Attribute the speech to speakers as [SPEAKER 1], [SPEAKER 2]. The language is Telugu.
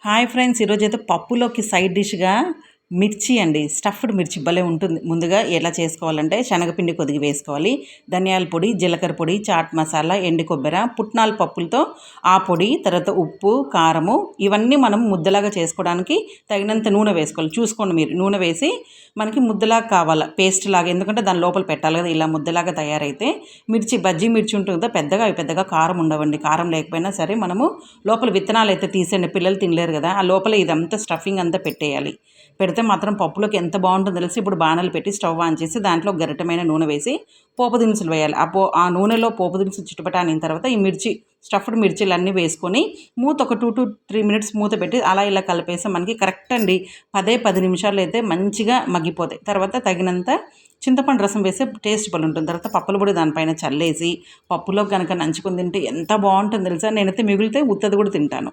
[SPEAKER 1] హాయ్ ఫ్రెండ్స్, ఈరోజైతే పప్పులోకి సైడ్ డిష్గా మిర్చి అండి, స్టఫ్డ్ మిర్చి భలే ఉంటుంది. ముందుగా ఎలా చేసుకోవాలంటే శనగపిండి కొద్దిగా వేసుకోవాలి, ధనియాల పొడి, జీలకర్ర పొడి, చాట్ మసాలా, ఎండు కొబ్బరి, పుట్నాల పప్పులతో ఆ పొడి, తర్వాత ఉప్పు, కారము ఇవన్నీ మనం ముద్దలాగా చేసుకోవడానికి తగినంత నూనె వేసుకోవాలి. చూసుకోండి మీరు, నూనె వేసి మనకి ముద్దలాగా కావాలా, పేస్ట్ లాగా, ఎందుకంటే దాని లోపల పెట్టాలి కదా. ఇలా ముద్దలాగా తయారైతే మిర్చి, బజ్జీ మిర్చి ఉంటుంది కదా పెద్దగా, అవి పెద్దగా కారం ఉండవండి. కారం లేకపోయినా సరే మనము లోపల విత్తనాలు అయితే తీసేయండి, పిల్లలు తినలేరు కదా. ఆ లోపల ఇదంతా స్టఫింగ్ అంతా పెట్టేయాలి. పెడితే మాత్రం పప్పులోకి ఎంత బాగుంటుందో తెలిసి. ఇప్పుడు బాణలు పెట్టి స్టవ్ ఆన్ చేసి దాంట్లో గరిటమైన నూనె వేసి పోపు దినుసులు వేయాలి. ఆ నూనెలో పోపు దినుసులు చిటపటానిన తర్వాత ఈ మిర్చి, స్టఫ్డ్ మిర్చీలు అన్నీ వేసుకొని మూత ఒక 2 to 3 మినిట్స్ మూత పెట్టి అలా ఇలా కలిపేసి మనకి కరెక్ట్ అండి 10 నిమిషాలు అయితే మంచిగా మగ్గిపోతాయి. తర్వాత తగినంత చింతపండు రసం వేస్తే టేస్ట్ బాగా ఉంటుంది. తర్వాత పప్పుల పొడి దానిపైన చల్లేసి పప్పులో కనుక నంచుకొని తింటే ఎంత బాగుంటుందో తెలుసా. నేనైతే మిగిలితే ఉత్తది కూడా తింటాను.